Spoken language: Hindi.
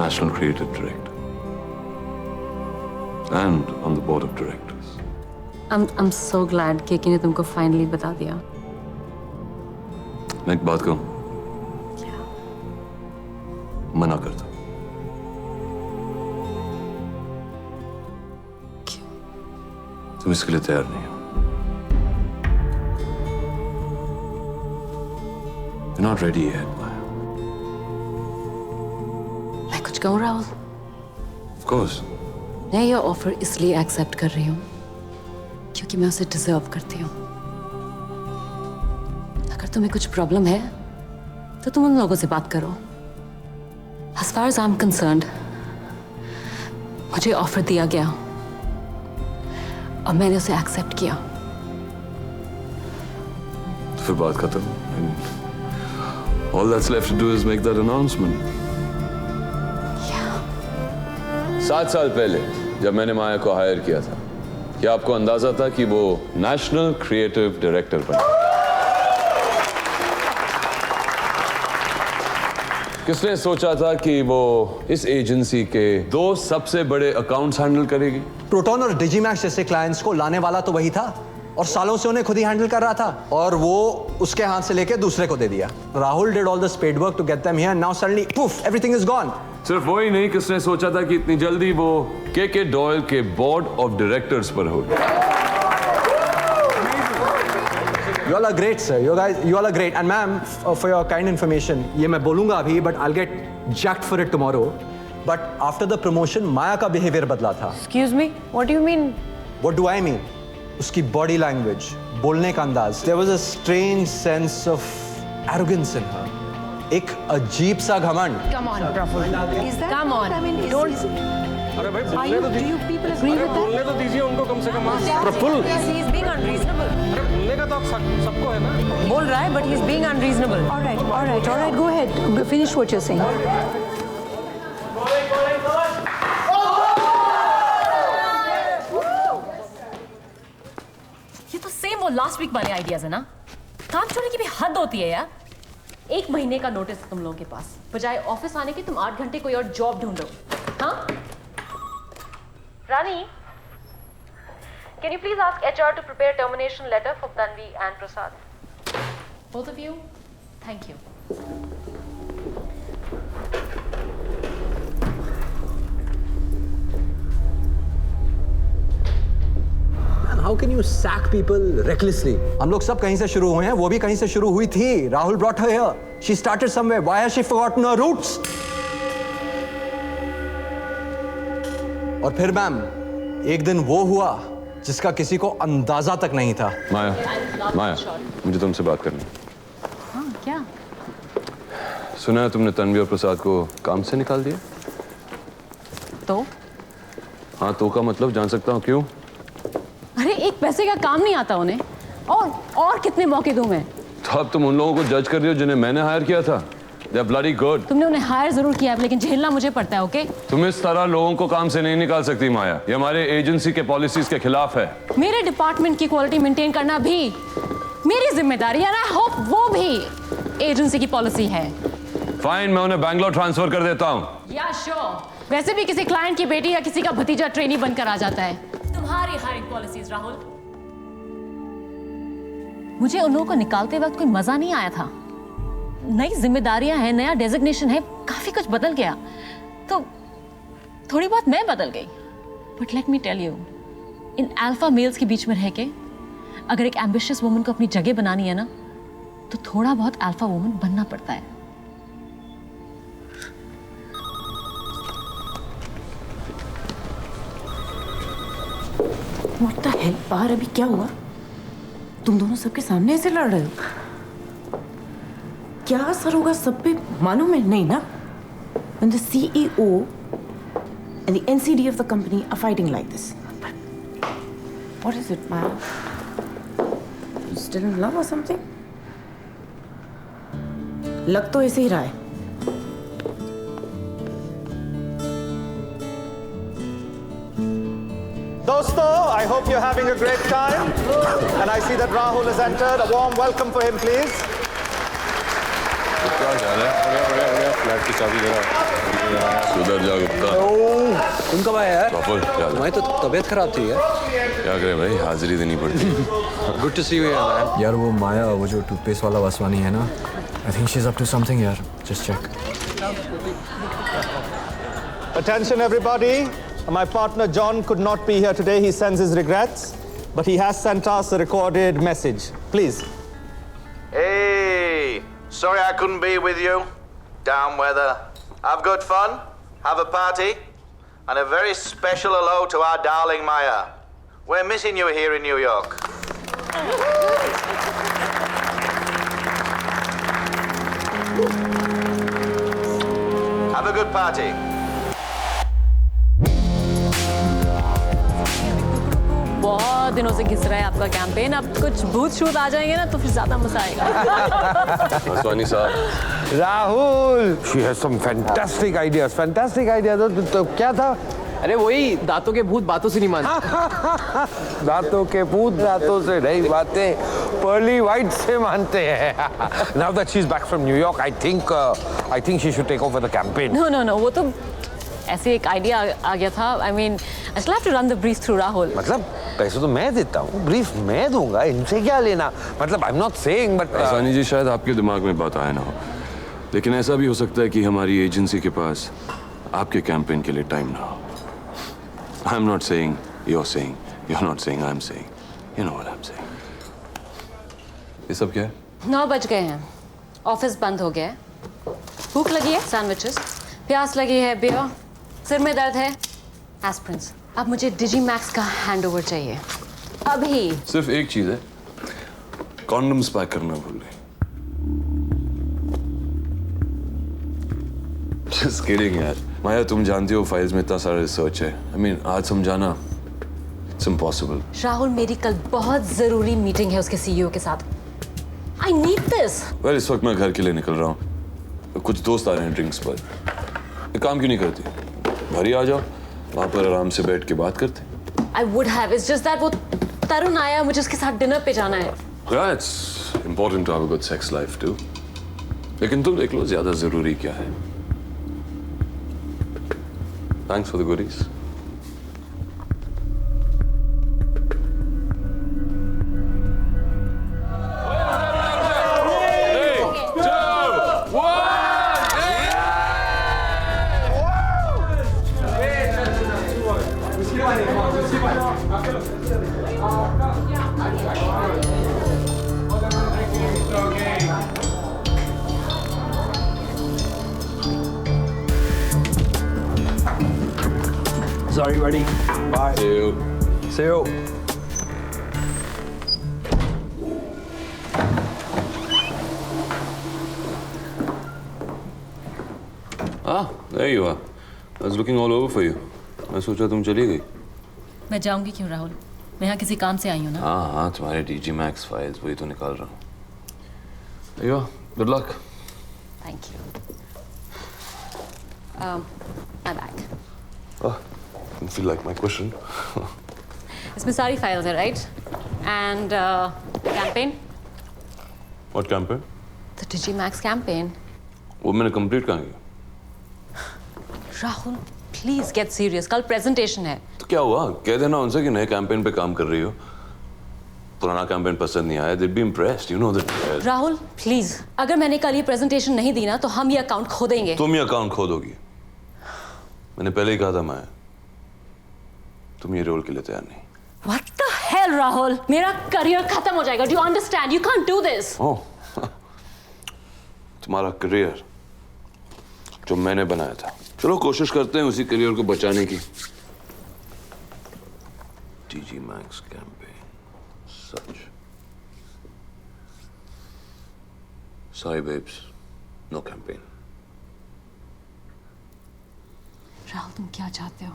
National Creative Director and on the board of directors. I'm so glad कि ने तुमको finally बता दिया. मैं एक बात कहूं? क्या? मना कर दो. क्यों? तुम इसके लिए तैयार नहीं हो. You're not ready yet, Maya. मैं कुछ कहूँ राहुल? Of course. मैं ये ऑफर इसलिए एक्सेप्ट कर रही हूँ क्योंकि मैं उसे डिजर्व करती हूँ. अगर तुम्हें कुछ प्रॉब्लम है तो तुम उन लोगों से बात करो. As far as I'm concerned, मुझे ऑफर दिया गया और मैंने उसे एक्सेप्ट किया. तो फिर बात खत्म. All that's left to do is make that announcement. 7 साल पहले जब मैंने माया को हायर किया था, क्या आपको अंदाजा था कि वो नेशनल क्रिएटिव डायरेक्टर बने? किसने सोचा था कि वो इस एजेंसी के 2 सबसे बड़े अकाउंट्स हैंडल करेगी? प्रोटॉन और डिजीमैक्स जैसे क्लाइंट्स को लाने वाला तो वही था और सालों से उन्हें खुद ही हैंडल कर रहा था और वो उसके हाथ से लेके दूसरे को दे दिया. Rahul did all the spade work to get them here. Now suddenly poof everything is gone. सिर्फ वही नहीं, किसने सोचा था कि इतनी जल्दी वो के डॉयल के बोर्ड ऑफ डायरेक्टर्स पर होगी? You all are great, sir. You all are great. And ma'am, for your kind information, ये मैं बोलूँगा अभी, but I'll get jacked for it tomorrow. But after the promotion, माया का behavior बदला था. Excuse me, what do you mean? What do I mean? उसकी body language, बोलने का अंदाज. There was a strange sense of arrogance in her. एक अजीब सा घमंड. Come on, Praful. Is that Come on. I mean, Don't. अरे भाई Are बोलने you, तो do you people agree with that? बोलने तो दीजिए उनको कम से कम. Praful, He's being unreasonable. अरे बोलने का तो सबको है ना. बोल रहा है, but he's being unreasonable. All right. Go ahead. Finish what you're saying. ये तो सेम वो लास्ट वीक वाले आइडियाज है ना. काम छोड़ने की भी हद होती है यार. 1 महीने का नोटिस है तुम लोगों के पास, बजाय ऑफिस आने के तुम 8 घंटे कोई और जॉब ढूंढो. हाँ रानी, can you please ask HR to prepare termination letter for Tanvi and Prasad? Both of you, thank you. How can you sack people recklessly? हम लोग सब कहीं से शुरू हुए हैं, वो भी कहीं से शुरू हुई थी. Rahul brought her here. She started somewhere. Why has she forgotten her roots? और फिर मैम, एक दिन वो हुआ जिसका किसी को अंदाजा तक नहीं था. माया, मुझे तुमसे बात करनी है. हाँ क्या? सुना है तुमने तन्वी और प्रसाद को काम से निकाल दिया? तो? हाँ तो का मतलब जान सकता हूँ क्यों? अरे एक पैसे का काम नहीं आता उन्हें. और कितने मौके दूं मैं? तो अब तुम उन लोगों को जज कर रही हो जिन्हें मैंने हायर किया था. They are bloody good. तुमने उन्हें हायर जरूर किया है, लेकिन झेलना मुझे पड़ता है. ओके? तुम इस तरह लोगों को काम से नहीं निकाल सकती माया. ये हमारे एजेंसी के पॉलिसीज के खिलाफ है. मेरे डिपार्टमेंट की क्वालिटी मेंटेन करना भी मेरी जिम्मेदारी है. आई होप वो भी एजेंसी की पॉलिसी है. फाइन, मैं उन्हें बैंगलोर ट्रांसफर कर देता हूँ. या श्योर. वैसे भी किसी क्लाइंट की बेटी या किसी का भतीजा ट्रेनी बनकर आ जाता है. तुम्हारी हायरिंग पॉलिसीज राहुल. मुझे उन लोगों को निकालते वक्त कोई मजा नहीं आया था. नई जिम्मेदारियां हैं, नया डेजिग्नेशन है, काफी कुछ बदल गया, तो थोड़ी बहुत मैं बदल गई. But let me tell you, in alpha males के बीच में रह के अगर एक एम्बिशियस वुमन को अपनी जगह बनानी है ना, तो थोड़ा बहुत अल्फा वुमन बनना पड़ता है. What the hell? बाहर अभी क्या हुआ? तुम दोनों सबके सामने ऐसे लड़ रहे हो? क्या असर होगा सब पे मालूम है नहीं ना? When the CEO and the NCD of the company are fighting like this. What is it, man? You still in love or something? लग तो ऐसे ही रहा है. Dosto, I hope you're having a great time. And I see that Rahul has entered. A warm welcome for him, please. क्या हाल है? बढ़िया. फ्लैट की चाबी जरा. सुधर जा गुप्ता। तुम कब आए यार? प्रफुल्ल, क्या हाल है? तुम्हारी तो तबीयत खराब थी यार। क्या करें भाई, हाजिरी देनी पड़ती है। गुड टू सी यू यार। यार वो माया, वो जो टूथपेस्ट वाला वासवानी है ना, I think she is up to something यार, just check. Attention everybody. My partner John could not be here today. He sends his regrets, but he has sent us a recorded message. Please. Hey, sorry I couldn't be with you. Down weather. Have good fun, have a party, and a very special hello to our darling Maya. We're missing you here in New York. Have a good party. बहुत दिनों से घिस रहा है आपका कैंपेन, अब कुछ भूत शूत आ जाएंगे ना तो फिर ज्यादा मजा आएगा। वासवानी साहब, Rahul, she has some fantastic ideas. Fantastic ideas. तो क्या था? अरे वही दांतों के भूत बातों से नहीं मानते। दांतों के भूत दांतों से नहीं मानते, पर्ली वाइट से मानते हैं। Now that she's back from New York, I think she should take over the campaign. No, वो तो ऐसे एक आइडिया आ गया था। I mean, I still have to run the brief through Rahul. मतलब पैसे तो मैं देता हूँ, ब्रीफ मैं दूंगा, इनसे क्या लेना? मतलब I'm not saying, but Vaswani जी, शायद आपके दिमाग में बात आया ना हो, लेकिन ऐसा भी हो सकता है कि हमारी एजेंसी के पास आपके कैंपेन के लिए टाइम ना हो। I'm not saying you're saying, you're not saying I'm saying. You know what I'm saying. ये सब क्या है? 9 बज गए हैं, ऑफिस बंद हो गया है, भूख लगी है, सैंडविचेस, प्यास लगी है, बियर, सिर में दर्द है, एस्प्रिन्स। अब मुझे डिजीमैक्स का हैंडओवर चाहिए अभी। सिर्फ एक चीज है, कॉन्डम्स पैक करना भूल गए। Just kidding यार। माया, तुम जानती हो फाइल्स में इतना सारा रिसर्च है। I mean, आज समझाना it's impossible। राहुल, मेरी कल बहुत जरूरी मीटिंग है उसके सीईओ के साथ। I need this। well, इस वक्त मैं घर के लिए निकल रहा हूँ, कुछ दोस्त आ रहे हैं ड्रिंक्स पर। एक काम क्यों नहीं करती, घर ही आ जाओ, वहां पर आराम से बैठ के बात करते। I would have, it's just that वो तरुण आया, मुझे उसके साथ डिनर पे जाना है। Yeah, it's important to have a good sex life too। लेकिन तुम देख लो ज्यादा जरूरी क्या है। Thanks for the goodies। Sorry, buddy. Bye. See you। See you. Ah, there you are। I was looking all over for you। मैं सोचा तुम चली गई। मैं जाऊंगी क्यों राहुल, मैं यहाँ किसी काम से आई हूँ ना। हाँ, तुम्हारे डीजीमैक्स फाइल्स वही तो निकाल रहा हूँ। There you are। Good luck। Thank you। My bag। Didn't feel like my question। इसमें सारी फाइल्स है, right? And campaign, What campaign? The Digimax campaign. वो मैंने कंप्लीट कहाँ किया? राहुल, प्लीज गेट सीरियस, कल प्रेजेंटेशन है। तो क्या हुआ, कह देना उनसे कि नए कैंपेन पे काम कर रही हो। पुराना कैंपेन पसंद नहीं आया, they'd be impressed, you know that। Rahul please, अगर मैंने कल ये प्रेजेंटेशन नहीं दी ना तो हम ये अकाउंट खो देंगे। तुम ये अकाउंट खो दोगी। मैंने पहले ही कहा था माया, तुम ये रोल के लिए तैयार नहीं। What the hell, Rahul? मेरा करियर खत्म हो जाएगा। Do you understand? You can't do this. ओह, तुम्हारा करियर जो मैंने बनाया था। चलो कोशिश करते हैं उसी करियर को बचाने की। डीजीमैक्स कैंपेन, सच। Sorry babes, no campaign। Rahul, तुम क्या चाहते हो?